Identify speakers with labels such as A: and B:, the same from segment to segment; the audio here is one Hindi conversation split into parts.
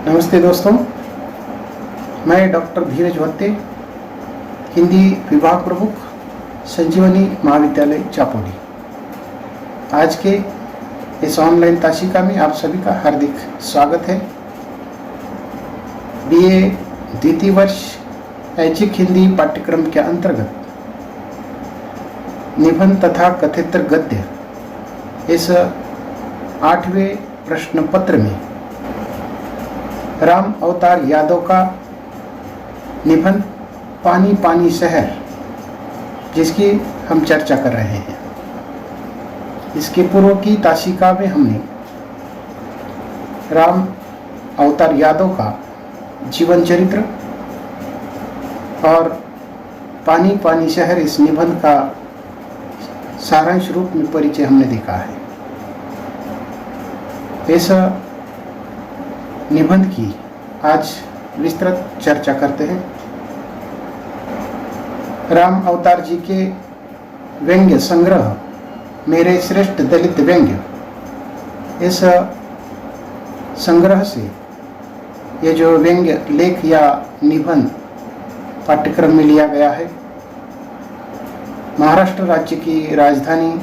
A: नमस्ते दोस्तों, मैं डॉक्टर धीरज वत्ते, हिंदी विभाग प्रमुख, संजीवनी महाविद्यालय चापोली। आज के इस ऑनलाइन ताशिका में आप सभी का हार्दिक स्वागत है। बीए द्वितीय वर्ष ऐच्छिक हिंदी पाठ्यक्रम के अंतर्गत निबंध तथा कथेतर गद्य इस 8वें प्रश्न पत्र में राम अवतार यादव का निबंध पानी पानी शहर, जिसकी हम चर्चा कर रहे हैं। इसके पूर्व की ताशिका में हमने राम अवतार यादव का जीवन चरित्र और पानी पानी शहर इस निबंध का सारांश रूप में परिचय हमने देखा है। इस निबंध की आज विस्तृत चर्चा करते हैं। राम अवतार जी के व्यंग्य संग्रह मेरे श्रेष्ठ दलित व्यंग्य, इस संग्रह से ये जो व्यंग्य लेख या निबंध पाठ्यक्रम में लिया गया है, महाराष्ट्र राज्य की राजधानी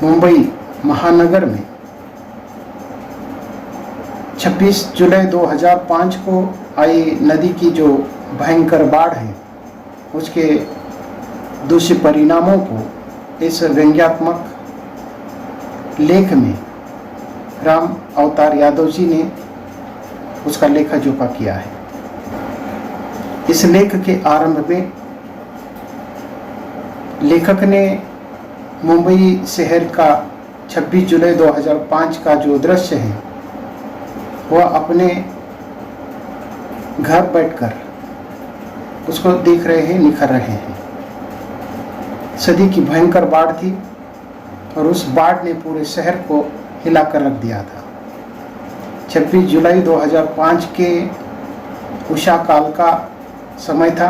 A: मुंबई महानगर में 26 जुलाई 2005 को आई नदी की जो भयंकर बाढ़ है, उसके दुष्परिणामों को इस व्यंग्यात्मक लेख में राम अवतार यादव जी ने उसका लेखा जोखा किया है। इस लेख के आरंभ में लेखक ने मुंबई शहर का 26 जुलाई 2005 का जो दृश्य है वह अपने घर बैठकर उसको देख रहे हैं, निखर रहे हैं। सदी की भयंकर बाढ़ थी और उस बाढ़ ने पूरे शहर को हिलाकर रख दिया था। 26 जुलाई 2005 के उषा काल का समय था।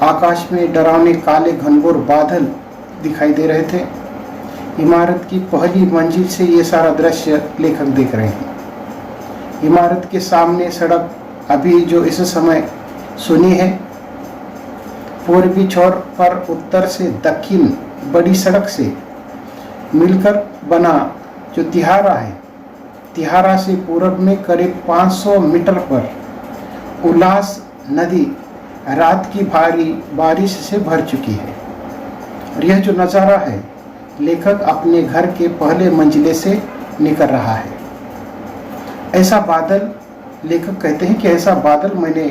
A: आकाश में डरावने काले घनघोर बादल दिखाई दे रहे थे। इमारत की पहली मंजिल से ये सारा दृश्य लेखक देख रहे हैं। इमारत के सामने सड़क अभी जो इस समय सुनी है, पूर्वी छोर पर उत्तर से दक्षिण बड़ी सड़क से मिलकर बना जो तिहारा है, तिहारा से पूर्व में करीब 500 मीटर पर उल्लास नदी रात की भारी बारिश से भर चुकी है। और यह जो नज़ारा है, लेखक अपने घर के पहले मंजिले से निकल रहा है। ऐसा बादल, लेखक कहते हैं कि ऐसा बादल मैंने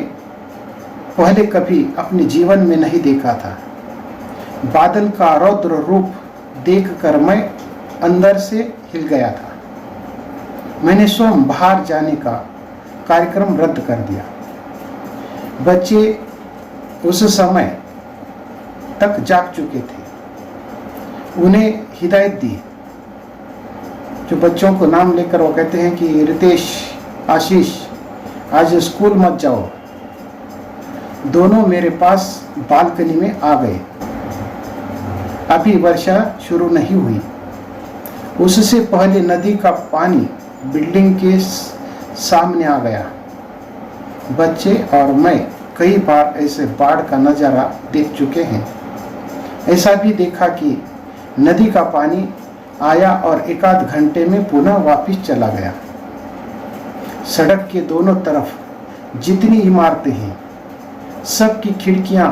A: पहले कभी अपने जीवन में नहीं देखा था। बादल का रौद्र रूप देखकर मैं अंदर से हिल गया था। मैंने स्वयं बाहर जाने का कार्यक्रम रद्द कर दिया। बच्चे उस समय तक जाग चुके थे। उन्हें हिदायत दी। जो बच्चों को नाम लेकर वो कहते हैं कि रितेश, आशीष, आज स्कूल मत जाओ। दोनों मेरे पास बालकनी में आ गए। अभी वर्षा शुरू नहीं हुई। उससे पहले नदी का पानी बिल्डिंग के सामने आ गया। बच्चे और मैं कई बार ऐसे बाढ़ का नज़ारा देख चुके हैं। ऐसा भी देखा कि नदी का पानी आया और एकाध घंटे में पुनः वापस चला गया। सड़क के दोनों तरफ जितनी इमारतें हैं, सबकी खिड़कियां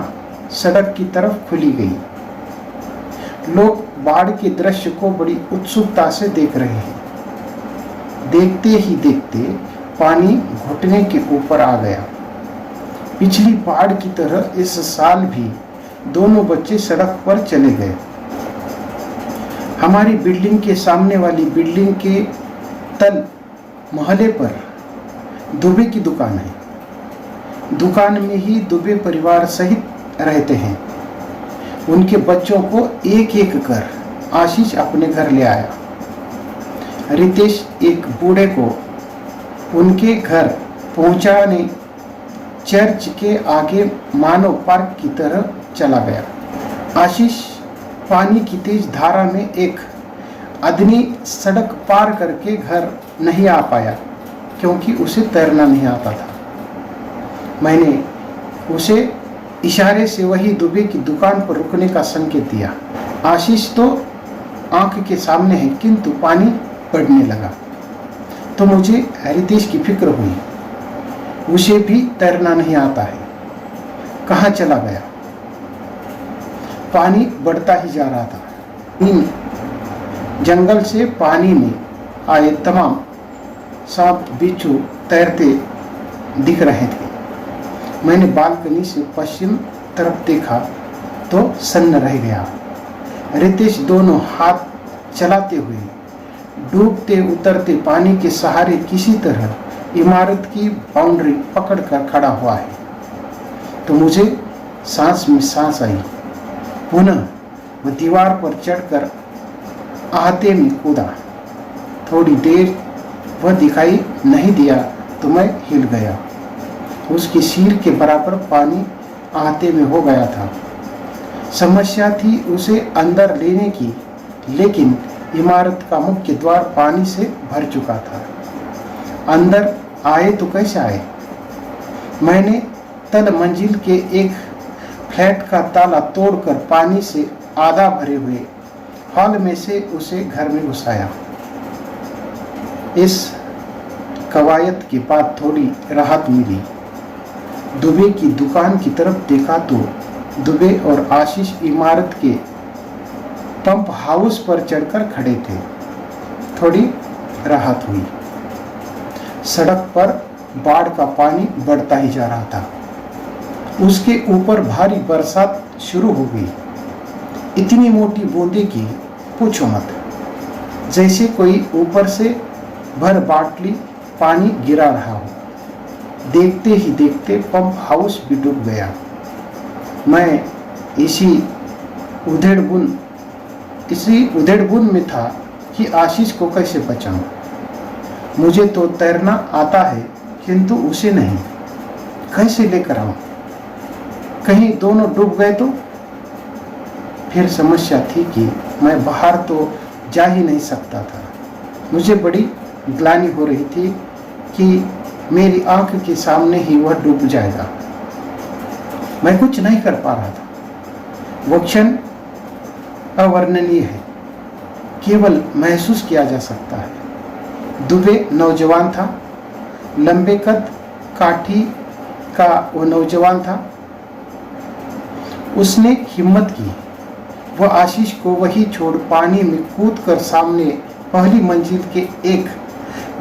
A: सड़क की तरफ खुली गई। लोग बाढ़ के दृश्य को बड़ी उत्सुकता से देख रहे हैं। देखते ही देखते पानी घुटने के ऊपर आ गया। पिछली बाढ़ की तरह इस साल भी दोनों बच्चे सड़क पर चले गए। हमारी बिल्डिंग के सामने वाली बिल्डिंग के तल मोहल्ले पर दुबे की दुकान है। दुकान में ही दुबे परिवार सहित रहते हैं। उनके बच्चों को एक एक कर आशीष अपने घर ले आया। रितेश एक बूढ़े को उनके घर पहुंचाने चर्च के आगे मानव पार्क की तरह चला गया। आशीष पानी की तेज धारा में एक आदमी सड़क पार करके घर नहीं आ पाया, क्योंकि उसे तैरना नहीं आता था। मैंने उसे इशारे से वही दुबे की दुकान पर रुकने का संकेत दिया। आशीष तो आंख के सामने है, किंतु पानी बढ़ने लगा तो मुझे रितेश की फिक्र हुई। उसे भी तैरना नहीं आता है, कहाँ चला गया। पानी बढ़ता ही जा रहा था। इन जंगल से पानी में आए तमाम सांप बिच्छू तैरते दिख रहे थे। मैंने बालकनी से पश्चिम तरफ देखा तो सन्न रह गया। रितेश दोनों हाथ चलाते हुए डूबते उतरते पानी के सहारे किसी तरह इमारत की बाउंड्री पकड़कर खड़ा हुआ है। तो मुझे सांस में सांस आई। पुनः वह दीवार पर चढ़कर आहते में कूदा। थोड़ी देर वह दिखाई नहीं दिया तो मैं हिल गया। उसकी सिर के बराबर पानी आहते में हो गया था। समस्या थी उसे अंदर लेने की, लेकिन इमारत का मुख्य द्वार पानी से भर चुका था। अंदर आए तो कैसे आए। मैंने तल मंजिल के एक फ्लैट का ताला तोड़कर पानी से आधा भरे हुए हॉल में से उसे घर में घुसाया। इस कवायद के बाद थोड़ी राहत मिली। दुबे की दुकान की तरफ देखा तो दुबे और आशीष इमारत के पंप हाउस पर चढ़कर खड़े थे। थोड़ी राहत हुई। सड़क पर बाढ़ का पानी बढ़ता ही जा रहा था। उसके ऊपर भारी बरसात शुरू हो गई। इतनी मोटी बूंदें कि पूछो मत, जैसे कोई ऊपर से भर बाटली पानी गिरा रहा हो। देखते ही देखते पंप हाउस भी डूब गया। मैं इसी उधेड़बुन में था कि आशीष को कैसे बचाऊं। मुझे तो तैरना आता है, किंतु उसे नहीं। कैसे लेकर आऊं? कहीं दोनों डूब गए तो? फिर समस्या थी कि मैं बाहर तो जा ही नहीं सकता था। मुझे बड़ी ग्लानि हो रही थी कि मेरी आंख के सामने ही वह डूब जाएगा। मैं कुछ नहीं कर पा रहा था। वो क्षण अवर्णनीय है, केवल महसूस किया जा सकता है। दुबे नौजवान था, लंबे कद काठी का वो नौजवान था। उसने हिम्मत की। वह आशीष को वही छोड़ पानी में कूदकर सामने पहली मंजिल के एक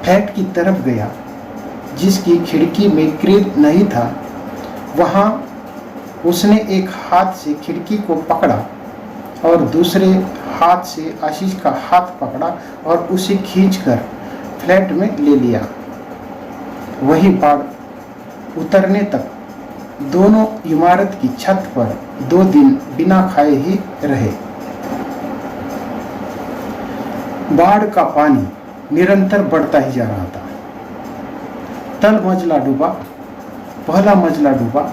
A: फ्लैट की तरफ गया, जिसकी खिड़की में ग्रिल नहीं था। वहां उसने एक हाथ से खिड़की को पकड़ा और दूसरे हाथ से आशीष का हाथ पकड़ा और उसे खींचकर फ्लैट में ले लिया। वही बाढ़ उतरने तक दोनों इमारत की छत पर 2 दिन बिना खाए ही रहे। बाढ़ का पानी निरंतर बढ़ता ही जा रहा था। तल मंजिला डूबा, पहला मंजिला डूबा।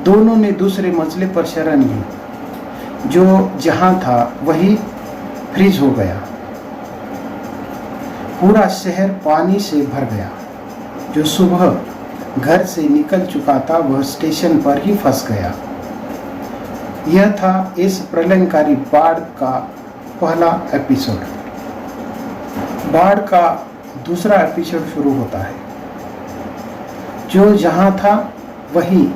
A: दोनों ने दूसरे मंजिले पर शरण ली। जो जहां था वही फ्रीज हो गया। पूरा शहर पानी से भर गया। जो सुबह घर से निकल चुका था वह स्टेशन पर ही फंस गया। यह था इस प्रलयंकारी बाढ़ का पहला एपिसोड। बाढ़ का दूसरा एपिसोड शुरू होता है। जो जहां था वही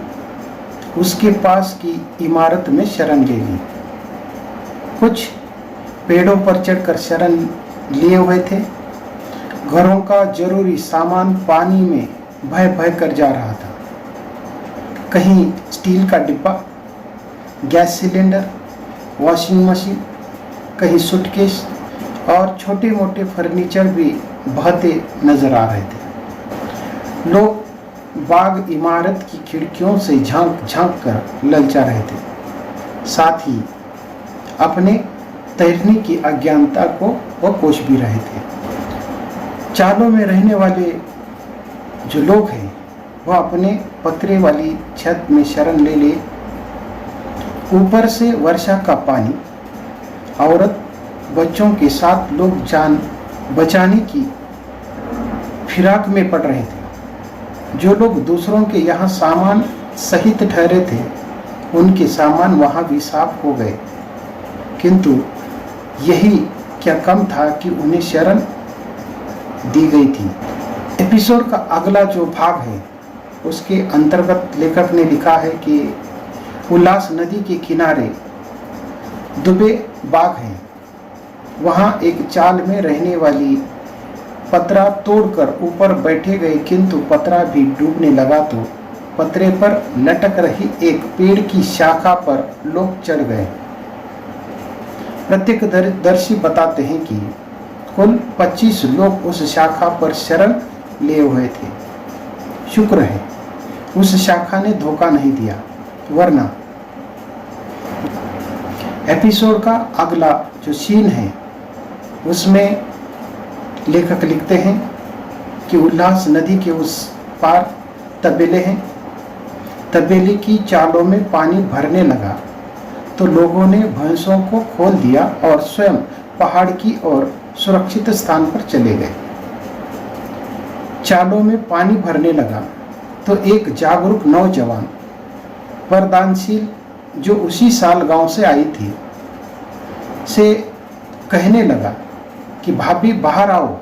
A: उसके पास की इमारत में शरण ले ली। कुछ पेड़ों पर चढ़कर शरण लिए हुए थे। घरों का जरूरी सामान पानी में बह बह कर जा रहा था। कहीं स्टील का डिब्बा, गैस सिलेंडर, वॉशिंग मशीन, कहीं सूटकेस और छोटे मोटे फर्नीचर भी बहते नजर आ रहे थे। लोग बाग इमारत की खिड़कियों से झांक झांक कर ललचा रहे थे। साथ ही अपने तैरने की अज्ञानता को वह कोस भी रहे थे। चालों में रहने वाले जो लोग हैं वह अपने पतरे वाली छत में शरण ले ले। ऊपर से वर्षा का पानी, औरत बच्चों के साथ लोग जान बचाने की फिराक में पड़ रहे थे। जो लोग दूसरों के यहाँ सामान सहित ठहरे थे, उनके सामान वहाँ भी साफ हो गए, किंतु यही क्या कम था कि उन्हें शरण दी गई थी। एपिसोड का अगला जो भाग है उसके अंतर्गत लेखक ने लिखा है कि उल्लास नदी के किनारे दुबे बाग है। वहाँ एक चाल में रहने वाली पतरा तोड़कर ऊपर बैठे गए, किंतु पतरा भी डूबने लगा तो पतरे पर लटक रही एक पेड़ की शाखा पर लोग चढ़ गए। प्रत्यक्षदर्शी बताते हैं कि कुल 25 लोग उस शाखा पर शरण लिए हुए थे। शुक्र है उस शाखा ने धोखा नहीं दिया, वरना। एपिसोड का अगला जो सीन है उसमें लेखक लिखते हैं कि उल्लास नदी के उस पार तबेले हैं। तबेले की चालों में पानी भरने लगा तो लोगों ने भैंसों को खोल दिया और स्वयं पहाड़ की ओर सुरक्षित स्थान पर चले गए। चालों में पानी भरने लगा तो एक जागरूक नौजवान वरदानशील जो उसी साल गांव से आई थी से कहने लगा कि भाभी बाहर आओ।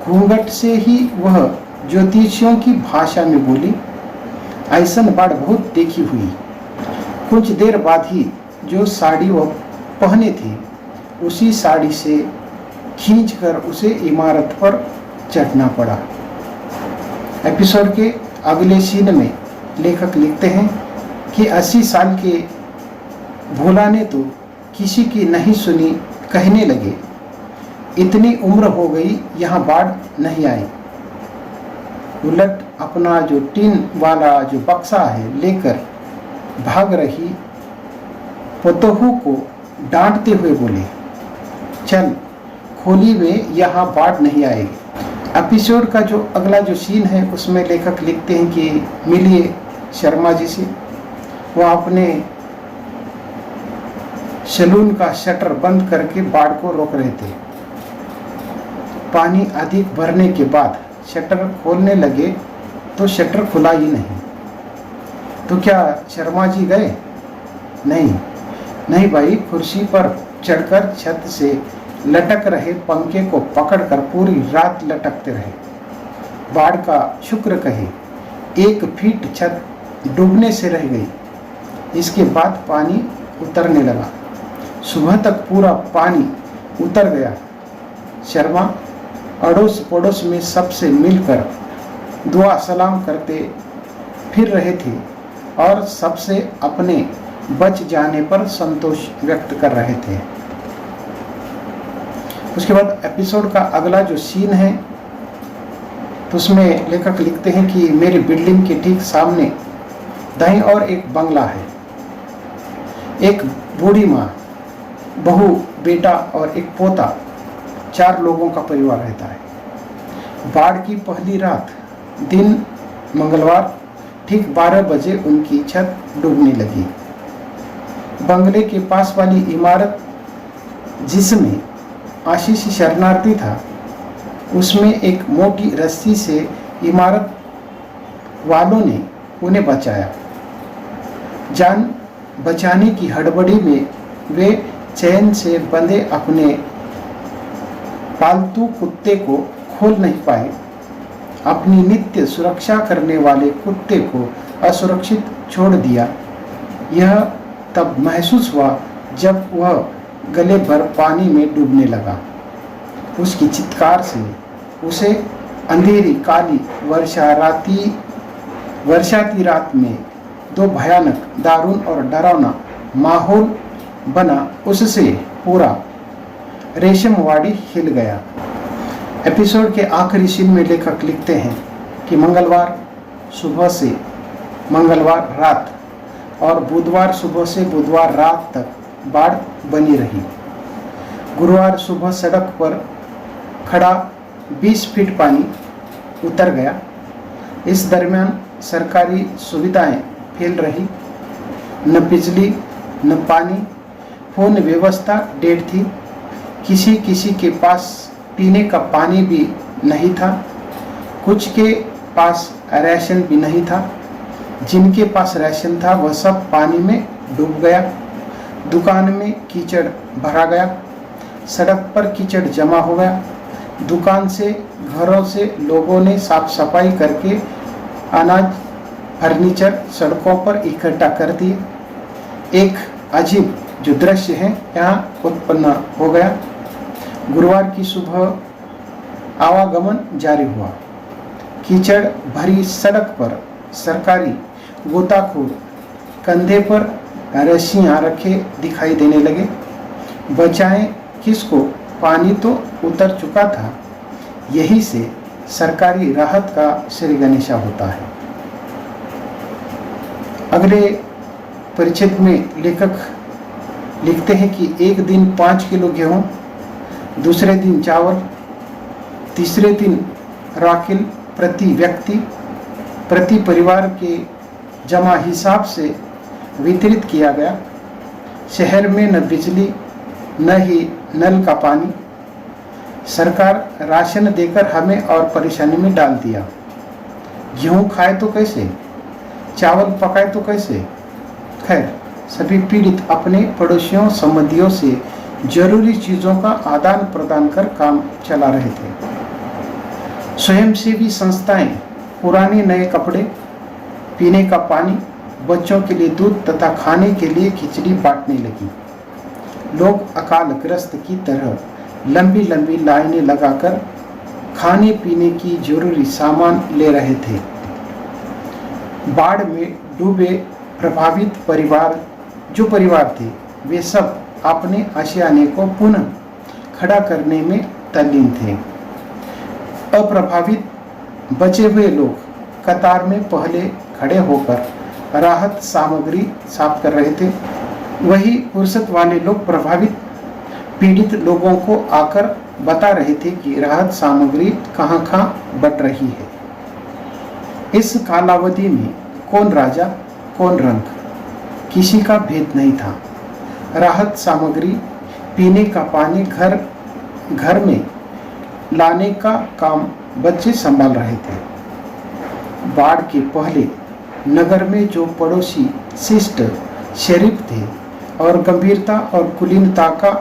A: घूंघट से ही वह ज्योतिषियों की भाषा में बोली, ऐसन बाढ़ बहुत देखी हुई। कुछ देर बाद ही जो साड़ी वह पहने थी उसी साड़ी से खींचकर उसे इमारत पर चढ़ना पड़ा। एपिसोड के अगले सीन में लेखक लिखते हैं कि 80 साल के भोला ने तो किसी की नहीं सुनी, कहने लगे इतनी उम्र हो गई यहाँ बाढ़ नहीं आई। उलट अपना जो टीन वाला जो बक्सा है लेकर भाग रही पतोहू को डांटते हुए बोले, चल खोली में यहाँ बाढ़ नहीं आएगी। एपिसोड का जो अगला जो सीन है उसमें लेखक लिखते हैं कि मिलिए शर्मा जी से। वह अपने सैलून का शटर बंद करके बाढ़ को रोक रहे थे। पानी अधिक भरने के बाद शटर खोलने लगे तो शटर खुला ही नहीं। तो क्या शर्मा जी गए? नहीं भाई, कुर्सी पर चढ़कर छत से लटक रहे पंखे को पकड़कर पूरी रात लटकते रहे। बाढ़ का शुक्र कहे 1 फीट छत डूबने से रह गई। इसके बाद पानी उतरने लगा। सुबह तक पूरा पानी उतर गया। शर्मा अड़ोस पड़ोस में सबसे मिलकर दुआ सलाम करते फिर रहे थे और सबसे अपने बच जाने पर संतोष व्यक्त कर रहे थे। उसके बाद एपिसोड का अगला जो सीन है तो उसमें लेखक लिखते हैं कि मेरी बिल्डिंग के ठीक सामने दाईं ओर एक बंगला है। एक बूढ़ी माँ, बहू, बेटा और एक पोता, 4 लोगों का परिवार रहता है। बाढ़ की पहली रात दिन मंगलवार ठीक 12 बजे उनकी छत डूबने लगी। बंगले के पास वाली इमारत जिसमें आशीष शरणार्थी था, उसमें एक मोटी रस्सी से इमारत वालों ने उन्हें बचाया। जान बचाने की हड़बड़ी में वे चैन से बंधे अपने पालतू कुत्ते को खोल नहीं पाए। अपनी नित्य सुरक्षा करने वाले कुत्ते को असुरक्षित छोड़ दिया। यह तब महसूस हुआ जब वह गले भर पानी में डूबने लगा। उसकी चित्कार से उसे अंधेरी काली वर्षाती रात में 2 भयानक, दारुण और डरावना माहौल बना। उससे पूरा रेशमवाड़ी हिल गया। एपिसोड के आखिरी सीन में लेखक लिखते हैं कि मंगलवार सुबह से मंगलवार रात और बुधवार सुबह से बुधवार रात तक बाढ़ बनी रही। गुरुवार सुबह सड़क पर खड़ा 20 फीट पानी उतर गया। इस दरमियान सरकारी सुविधाएं फैल रही। न बिजली न पानी, फोन व्यवस्था डेड थी। किसी के पास पीने का पानी भी नहीं था। कुछ के पास राशन भी नहीं था। जिनके पास राशन था वह सब पानी में डूब गया। दुकान में कीचड़ भरा गया। सड़क पर कीचड़ जमा हो गया। दुकान से, घरों से लोगों ने साफ सफाई करके अनाज, फर्नीचर सड़कों पर इकट्ठा कर दिए। एक अजीब जो दृश्य है यहाँ उत्पन्न हो गया। गुरुवार की सुबह आवागमन जारी हुआ। कीचड़ भरी सड़क पर सरकारी गोताखोर कंधे पर रस्सियां रखे दिखाई देने लगे। बचाएं किसको, पानी तो उतर चुका था। यही से सरकारी राहत का श्री गणेशा होता है। अगले परिच्छेद में लेखक लिखते हैं कि एक दिन 5 किलो गेहूं, दूसरे दिन चावल, तीसरे दिन राखिल प्रति व्यक्ति, प्रति परिवार के जमा हिसाब से वितरित किया गया। शहर में न बिजली न ही नल का पानी। सरकार राशन देकर हमें और परेशानी में डाल दिया। गेहूं खाए तो कैसे, चावल पकाए तो कैसे। खैर, सभी पीड़ित अपने पड़ोसियों संबंधियों से जरूरी चीजों का आदान प्रदान कर काम चला रहे थे। स्वयंसेवी संस्थाएं पुराने नए कपड़े, पीने का पानी, बच्चों के लिए दूध तथा खाने के लिए खिचड़ी बांटने लगी। लोग अकाल ग्रस्त की तरह लंबी लंबी लाइनें लगाकर खाने पीने की जरूरी सामान ले रहे थे। बाढ़ में डूबे प्रभावित परिवार थे, वे सब अपने आशियाने को पुनः खड़ा करने में तल्लीन थे। अप्रभावित बचे हुए लोग कतार में पहले खड़े होकर राहत सामग्री साफ कर रहे थे। वही फुर्सत वाले लोग प्रभावित पीड़ित लोगों को आकर बता रहे थे कि राहत सामग्री कहाँ बट रही है। इस कालावधि में कौन राजा कौन रंक, किसी का भेद नहीं था। राहत सामग्री, पीने का पानी घर में लाने का काम बच्चे संभाल रहे थे। बाढ़ के पहले नगर में जो पड़ोसी शिष्ट शरीफ थे और गंभीरता और कुलीनता का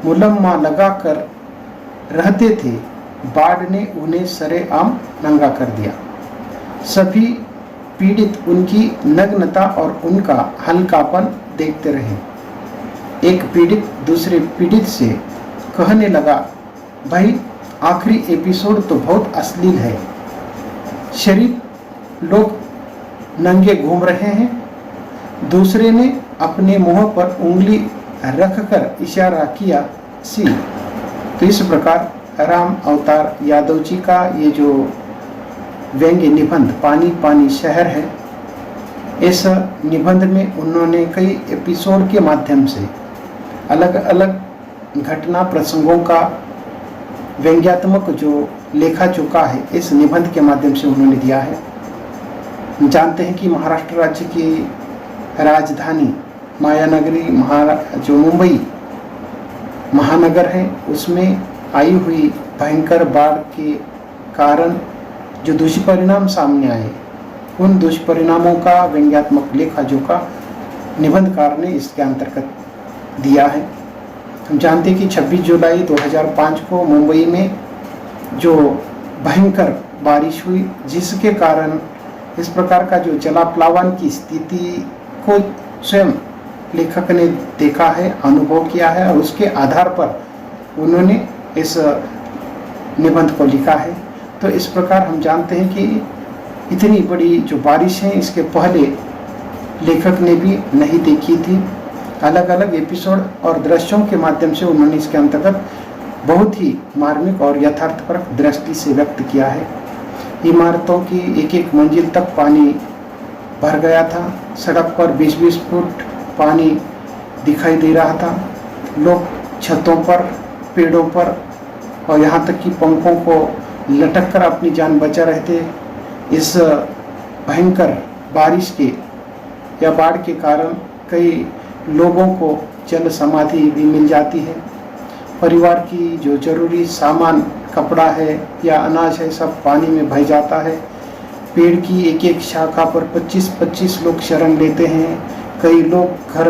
A: मुलम्मा लगाकर रहते थे, बाढ़ ने उन्हें सरेआम नंगा कर दिया। सभी पीड़ित उनकी नग्नता और उनका हल्कापन देखते रहे। एक पीड़ित दूसरे पीड़ित से कहने लगा, भाई आखिरी एपिसोड तो बहुत अश्लील है। शरीफ लोग नंगे घूम रहे हैं। दूसरे ने अपने मुंह पर उंगली रखकर इशारा किया, सी। तो इस प्रकार राम अवतार यादव जी का ये जो व्यंग्य निबंध पानी पानी शहर है, इस निबंध में उन्होंने कई एपिसोड के माध्यम से अलग अलग घटना प्रसंगों का व्यंग्यात्मक जो लेखा चुका है, इस निबंध के माध्यम से उन्होंने दिया है। जानते हैं कि महाराष्ट्र राज्य की राजधानी मायानगरी जो मुंबई महानगर है, उसमें आई हुई भयंकर बाढ़ के कारण जो दुष्परिणाम सामने आए, उन दुष्परिणामों का व्यंग्यात्मक लेखा जोखा निबंधकार ने इसके अंतर्गत दिया है। हम जानते हैं कि 26 जुलाई 2005 को मुंबई में जो भयंकर बारिश हुई, जिसके कारण इस प्रकार का जो जलाप्लावन की स्थिति को स्वयं लेखक ने देखा है, अनुभव किया है और उसके आधार पर उन्होंने इस निबंध को लिखा है। तो इस प्रकार हम जानते हैं कि इतनी बड़ी जो बारिश है, इसके पहले लेखक ने भी नहीं देखी थी। अलग अलग एपिसोड और दृश्यों के माध्यम से उन्होंने इसके अंतर्गत बहुत ही मार्मिक और यथार्थपरक दृष्टि से व्यक्त किया है। इमारतों की एक एक मंजिल तक पानी भर गया था। सड़क पर 20-20 फुट पानी दिखाई दे रहा था। लोग छतों पर, पेड़ों पर और यहाँ तक कि पंखों को लटक कर अपनी जान बचा रहे थे। इस भयंकर बारिश के या बाढ़ के कारण कई लोगों को जल समाधि भी मिल जाती है। परिवार की जो जरूरी सामान, कपड़ा है या अनाज है, सब पानी में बह जाता है। पेड़ की एक एक शाखा पर 25-25 लोग शरण लेते हैं। कई लोग घर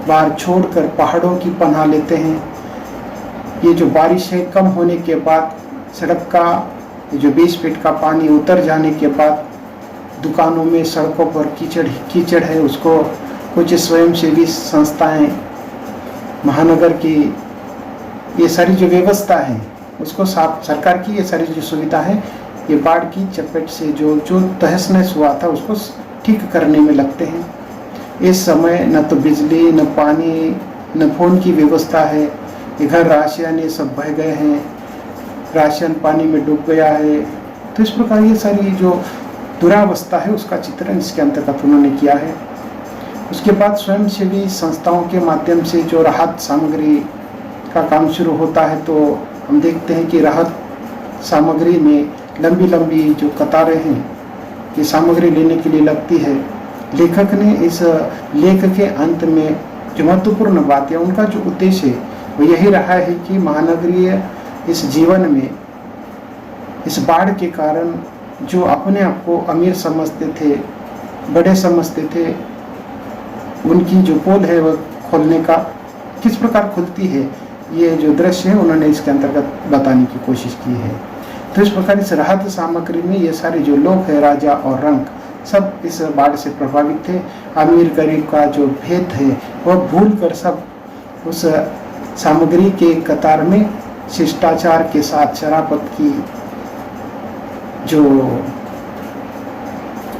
A: बार छोड़कर पहाड़ों की पनाह लेते हैं। ये जो बारिश है कम होने के बाद, सड़क का जो 20 फीट का पानी उतर जाने के बाद दुकानों में, सड़कों पर कीचड़ है, उसको कुछ स्वयंसेवी संस्थाएं, महानगर की ये सारी जो व्यवस्था है उसको साफ, सरकार की ये सारी जो सुविधा है, ये बाढ़ की चपेट से जो तहस नहस हुआ था उसको ठीक करने में लगते हैं। इस समय न तो बिजली, न पानी, न फोन की व्यवस्था है। इधर राशन ये सब बह गए हैं, राशन पानी में डूब गया है। तो इस प्रकार ये सारी जो दुरावस्था है उसका चित्रण इसके अंतर्गत उन्होंने किया है। उसके बाद स्वयंसेवी संस्थाओं के माध्यम से जो राहत सामग्री का काम शुरू होता है, तो हम देखते हैं कि राहत सामग्री में लंबी लंबी जो कतारें हैं ये सामग्री लेने के लिए लगती है। लेखक ने इस लेख के अंत में जो महत्वपूर्ण बात है, उनका जो उद्देश्य है वो यही रहा है कि महानगरीय इस जीवन में इस बाढ़ के कारण जो अपने आप को अमीर समझते थे, बड़े समझते थे, उनकी जो पोल है वह खोलने का किस प्रकार खुलती है, ये जो दृश्य है उन्होंने इसके अंतर्गत बताने की कोशिश की है। तो इस प्रकार इस राहत सामग्री में ये सारे जो लोग हैं, राजा और रंक, सब इस बाढ़ से प्रभावित थे। अमीर गरीब का जो भेद है वह भूल कर सब उस सामग्री के कतार में शिष्टाचार के साथ, शराफत की जो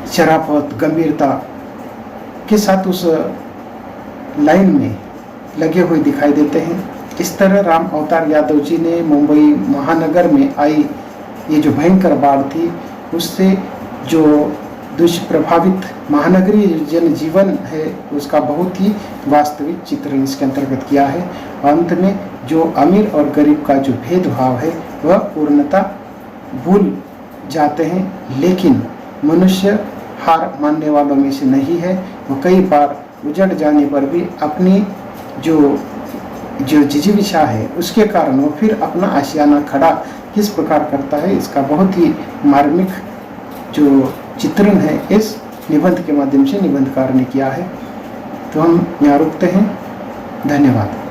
A: शराफत, गंभीरता के साथ उस लाइन में लगे हुए दिखाई देते हैं। इस तरह राम अवतार यादव जी ने मुंबई महानगर में आई ये जो भयंकर बाढ़ थी, उससे जो दुष्प्रभावित महानगरीय जनजीवन है उसका बहुत ही वास्तविक चित्रण इसके अंतर्गत किया है। अंत में जो अमीर और गरीब का जो भेदभाव है वह पूर्णतः भूल जाते हैं। लेकिन मनुष्य हार मानने वालों में से नहीं है। वो कई बार उजड़ जाने पर भी अपनी जो जिजीविषा है उसके कारण वो फिर अपना आशियाना खड़ा किस प्रकार करता है, इसका बहुत ही मार्मिक जो चित्रण है इस निबंध के माध्यम से निबंधकार ने किया है। तो हम यहाँ रुकते हैं। धन्यवाद।